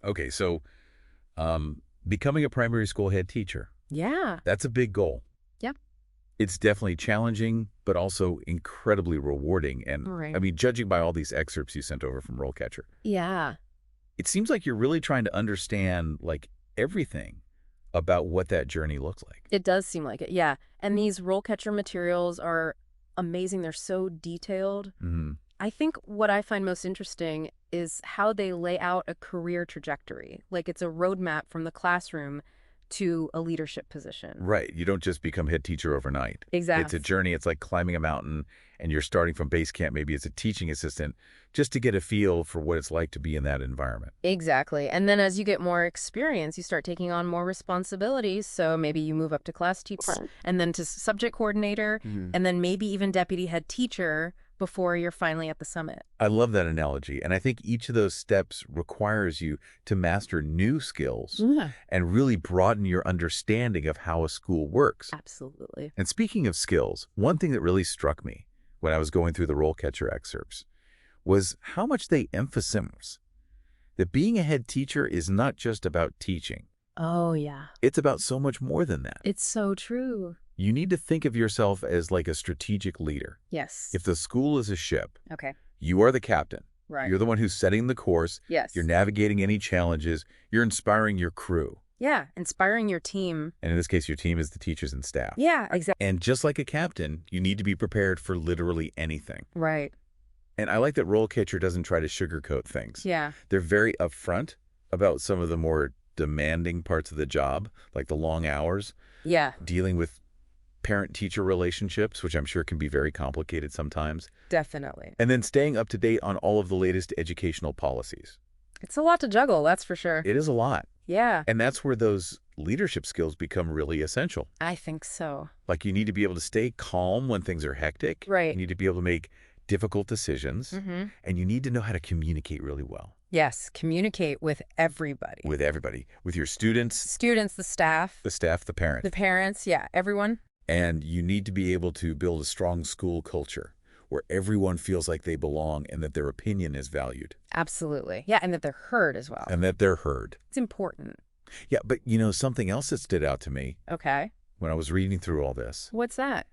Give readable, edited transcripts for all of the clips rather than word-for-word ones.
Okay, so becoming a primary school head teacher, Yeah. that's a big goal. Yeah. It's definitely challenging, but also incredibly rewarding. And Right. I mean, judging by all these excerpts you sent over from RoleCatcher, Yeah. it seems like you're really trying to understand like everything about what that journey looks like. It does seem like it, yeah. And these RoleCatcher materials are amazing. They're so detailed. Hmm. I think what I find most interesting is how they lay out a career trajectory. Like it's a roadmap from the classroom to a leadership position. Right. You don't just become head teacher overnight. It's a Exactly. journey. It's like climbing a mountain, and you're starting from base camp maybe as a teaching assistant just to get a feel for what it's like to be in that environment. Exactly. And then as you get more experience, you start taking on more responsibilities. So maybe you move up to class teacher and then to subject coordinator and then maybe even deputy head teacher before you're finally at the summit. I love that analogy, and I think each of those steps requires you to master new skills Yeah. and really broaden your understanding of how a school works. Absolutely. And speaking of skills, one thing that really struck me when I was going through the RoleCatcher excerpts was how much they emphasize that being a head teacher is not just about teaching. Oh, yeah. It's about so much more than that. It's so true. You need to think of yourself as like a strategic leader. Yes. If the school is a ship, Okay. you are the captain. Right. You're the one who's setting the course. Yes. You're navigating any challenges. You're inspiring your crew. Yeah. Inspiring your team. And in this case, your team is the teachers and staff. Yeah, exactly. And just like a captain, you need to be prepared for literally anything. Right. And I like that RoleCatcher doesn't try to sugarcoat things. Yeah. They're very upfront about some of the more demanding parts of the job, like the long hours, Yeah. dealing with parent-teacher relationships, which I'm sure can be very complicated sometimes, Definitely. and then staying up to date on all of the latest educational policies. It's a lot to juggle, that's for sure. It is a lot. Yeah. And that's where those leadership skills become really essential. I think so. Like you need to be able to stay calm when things are hectic. Right. You need to be able to make difficult decisions. And you need to know how to communicate really well. Yes. Communicate with everybody. With everybody. With your students, Students, the staff, the parent. the parents. Yeah. Everyone. And you need to be able to build a strong school culture where everyone feels like they belong and that their opinion is valued. Absolutely. Yeah. And that they're heard as well. And that they're heard. It's important. Yeah, but you know, something else that stood out to me Okay. when I was reading through all this What's that?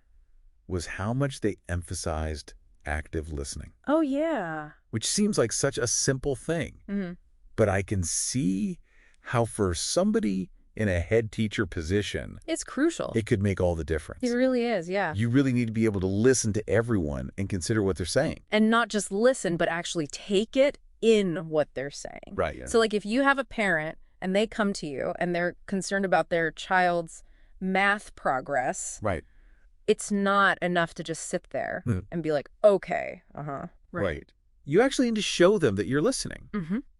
was how much they emphasized active listening, Oh, yeah. which seems like such a simple thing. But I can see how for somebody in a head teacher position, It's crucial. it could make all the difference. It really is. Yeah. You really need to be able to listen to everyone and consider what they're saying. And not just listen, but actually take it in what they're saying. Right. Yeah. So like if you have a parent and they come to you and they're concerned about their child's math progress, Right. it's not enough to just sit there and be like, okay, Right. You actually need to show them that you're listening.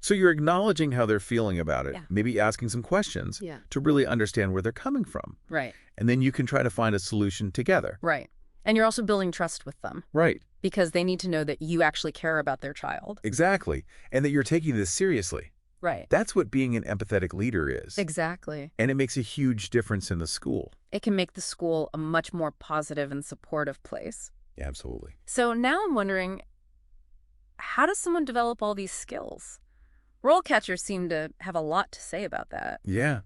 So you're acknowledging how they're feeling about it, Yeah. maybe asking some questions Yeah. to really understand where they're coming from. Right. And then you can try to find a solution together. Right. And you're also building trust with them Right. because they need to know that you actually care about their child. Exactly. And that you're taking this seriously. Right. That's what being an empathetic leader is. Exactly. And it makes a huge difference in the school. It can make the school a much more positive and supportive place. Yeah, absolutely. So now I'm wondering, how does someone develop all these skills? RoleCatchers seem to have a lot to say about that. Yeah.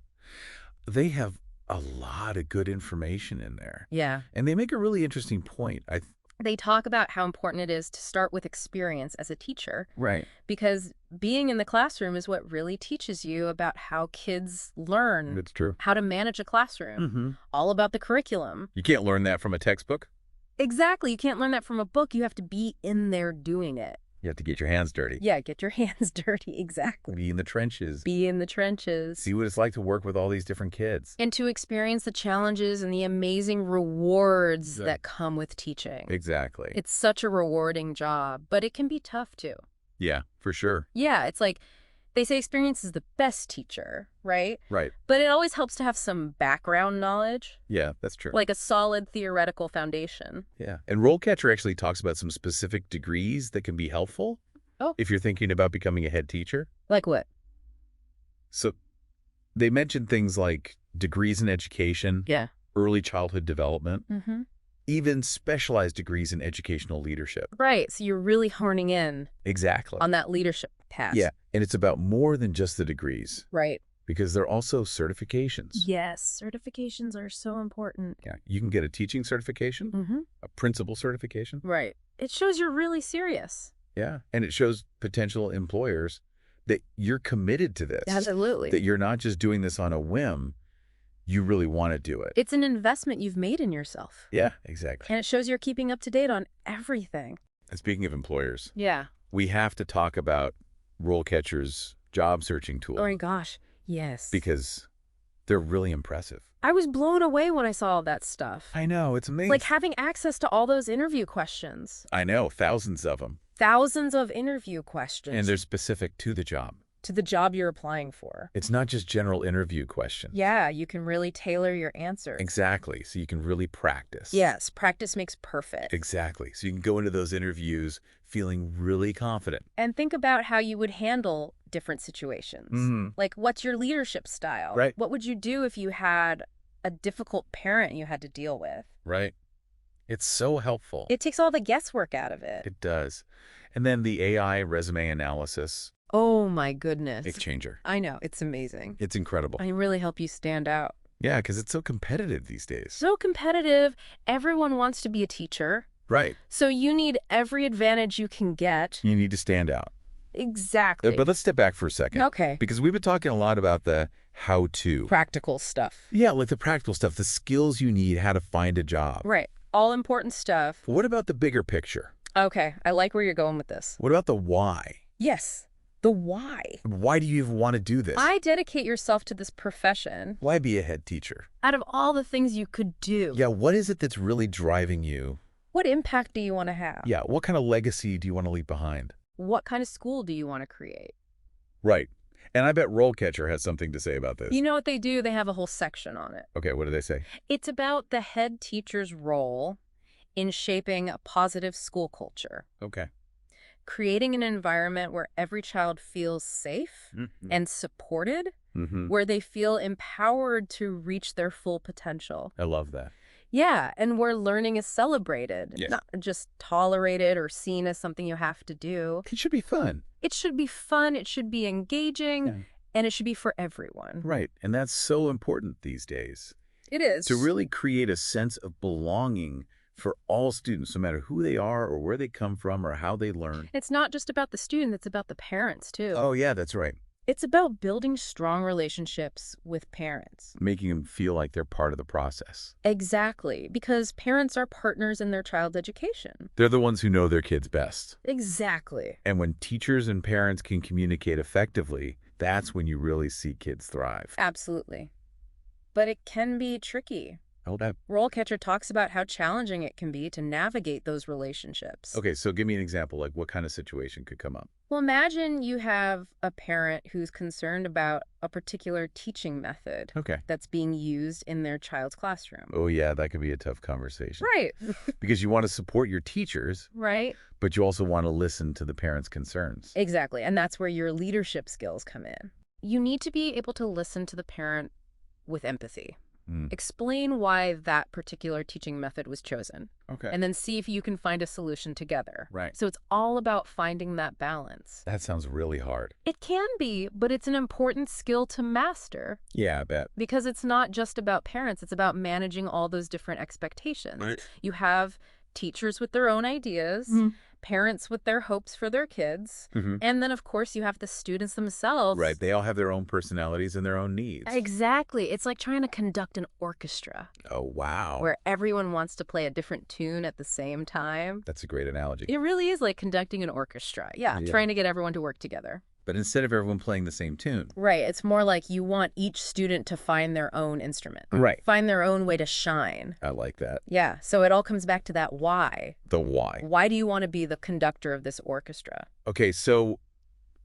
They have a lot of good information in there. Yeah. And they make a really interesting point. They talk about how important it is to start with experience as a teacher Right. because being in the classroom is what really teaches you about how kids learn, It's true. how to manage a classroom, all about the curriculum. You can't learn that from a textbook. Exactly. You can't learn that from a book. You have to be in there doing it. You have to get your hands dirty. Yeah, get your hands dirty. Exactly. Be in the trenches. Be in the trenches. See what it's like to work with all these different kids. And to experience the challenges and the amazing rewards Exactly. that come with teaching. Exactly. It's such a rewarding job, but it can be tough too. Yeah, for sure. Yeah, it's like they say experience is the best teacher, right? Right. But it always helps to have some background knowledge, Yeah, that's true. like a solid theoretical foundation. Yeah. And RoleCatcher actually talks about some specific degrees that can be helpful if you're thinking about becoming a head teacher. Like what? So they mentioned things like degrees in education, Yeah. early childhood development, Mm-hmm. even specialized degrees in educational leadership. Right. So you're really honing in Exactly. on that leadership path. Yeah. And it's about more than just the degrees, Right. because they're also certifications. Yes, certifications are so important. Yeah, you can get a teaching certification, Mm-hmm. a principal certification. Right. It shows you're really serious. Yeah, and it shows potential employers that you're committed to this. Absolutely. That you're not just doing this on a whim. You really want to do it. It's an investment you've made in yourself. Yeah, exactly. And it shows you're keeping up to date on everything. And speaking of employers, Yeah. we have to talk about RoleCatcher's job searching tool. Oh my gosh. Yes. Because they're really impressive. I was blown away when I saw all that stuff. I know, it's amazing. Like having access to all those interview questions. I know, thousands of them. Thousands of interview questions. And they're specific to the job. To the job you're applying for. It's not just general interview questions. Yeah, you can really tailor your answers. Exactly, so you can really practice. Yes, practice makes perfect. Exactly, so you can go into those interviews feeling really confident. And think about how you would handle different situations. Mm-hmm. Like, what's your leadership style? Right. What would you do if you had a difficult parent you had to deal with? Right. It's so helpful. It takes all the guesswork out of it. It does. And then the AI resume analysis. Oh my goodness. Big changer. I know. It's amazing. It's incredible. I really help you stand out. Yeah, because it's so competitive these days. So competitive. Everyone wants to be a teacher. Right. So you need every advantage you can get. You need to stand out. Exactly. But let's step back for a second. Okay. Because we've been talking a lot about the how-to. Practical stuff. Yeah, like the practical stuff, the skills you need, how to find a job. Right. All important stuff. But what about the bigger picture? Okay. I like where you're going with this. What about the why? Yes. The why. Why do you even want to do this? Why dedicate yourself to this profession? Why be a head teacher? Out of all the things you could do. Yeah, what is it that's really driving you? What impact do you want to have? Yeah, what kind of legacy do you want to leave behind? What kind of school do you want to create? Right. And I bet RoleCatcher has something to say about this. You know what they do? They have a whole section on it. Okay, what do they say? It's about the head teacher's role in shaping a positive school culture. Okay. Creating an environment where every child feels safe and supported, where they feel empowered to reach their full potential. I love that. Yeah, and where learning is celebrated, Yes. not just tolerated or seen as something you have to do. It should be fun. It should be fun, it should be engaging, Yeah. and it should be for everyone. Right, and that's so important these days. It is. To really create a sense of belonging for all students, no matter who they are or where they come from or how they learn. It's not just about the student, it's about the parents, too. Oh, yeah, that's right. It's about building strong relationships with parents. Making them feel like they're part of the process. Exactly, because parents are partners in their child's education. They're the ones who know their kids best. Exactly. And when teachers and parents can communicate effectively, that's when you really see kids thrive. Absolutely. But it can be tricky. Oh, that. RoleCatcher talks about how challenging it can be to navigate those relationships. Okay, so give me an example, like what kind of situation could come up? Well, imagine you have a parent who's concerned about a particular teaching method Okay. that's being used in their child's classroom. Oh, yeah, that could be a tough conversation. Right. Because you want to support your teachers, Right. but you also want to listen to the parents' concerns. Exactly. And that's where your leadership skills come in. You need to be able to listen to the parent with empathy. Explain why that particular teaching method was chosen. Okay. And then see if you can find a solution together. Right. So it's all about finding that balance. That sounds really hard. It can be, but it's an important skill to master. Yeah, I bet. Because it's not just about parents, it's about managing all those different expectations. Right. You have teachers with their own ideas, parents with their hopes for their kids, and then, of course, you have the students themselves. Right. They all have their own personalities and their own needs. Exactly. It's like trying to conduct an orchestra. Oh, wow. Where everyone wants to play a different tune at the same time. That's a great analogy. It really is like conducting an orchestra. Yeah, trying to get everyone to work together. But instead of everyone playing the same tune. Right. It's more like you want each student to find their own instrument. Right. Find their own way to shine. I like that. Yeah. So it all comes back to that why. The why. Why do you want to be the conductor of this orchestra? Okay, so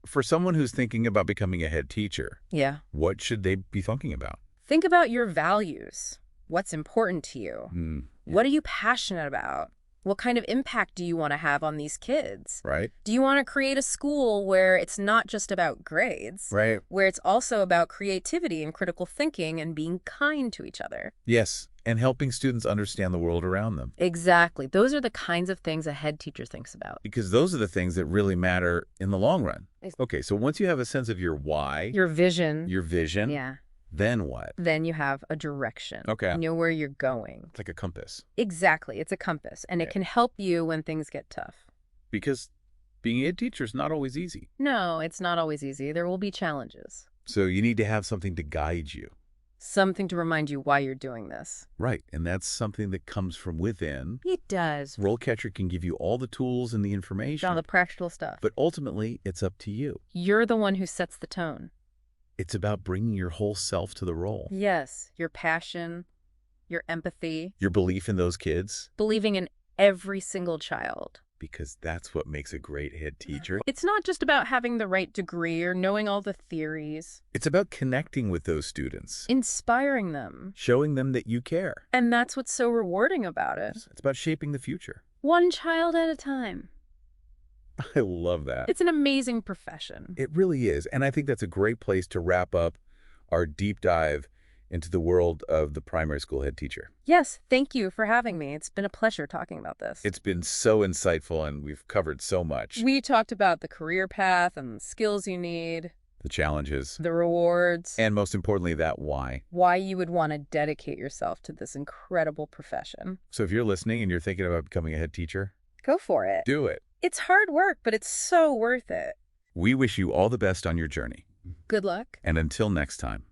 for someone who's thinking about becoming a head teacher, Yeah. what should they be thinking about? Think about your values. What's important to you? What are you passionate about? What kind of impact do you want to have on these kids? Right? Do you want to create a school where it's not just about grades, Right. where it's also about creativity and critical thinking and being kind to each other? Yes, and helping students understand the world around them. Exactly. Those are the kinds of things a head teacher thinks about. Because those are the things that really matter in the long run. Ex- Okay, so once you have a sense of your why, Your vision. your vision, Yeah. then what? Then you have a direction. Okay. You know where you're going. It's like a compass. Exactly. It's a compass, and it Yeah. can help you when things get tough. Because being a teacher is not always easy. No, it's not always easy. There will be challenges. So you need to have something to guide you. Something to remind you why you're doing this. Right, and that's something that comes from within. It does. RoleCatcher can give you all the tools and the All information, the practical stuff. but ultimately, it's up to you. You're the one who sets the tone. It's about bringing your whole self to the role. Yes, your passion, your empathy, Your belief in those kids, believing in every single child. because that's what makes a great head teacher. It's not just about having the right degree or knowing all the theories. It's about connecting with those students, Inspiring them. showing them that you care. And that's what's so rewarding about it. It's about shaping the future. One child at a time. I love that. It's an amazing profession. It really is. And I think that's a great place to wrap up our deep dive into the world of the primary school head teacher. Yes, thank you for having me. It's been a pleasure talking about this. It's been so insightful, and we've covered so much. We talked about the career path and the skills you need, The challenges, the rewards, and most importantly, that why. why you would want to dedicate yourself to this incredible profession. So if you're listening and you're thinking about becoming a head teacher, Go for it. do it. It's hard work, but it's so worth it. We wish you all the best on your journey. Good luck. And until next time.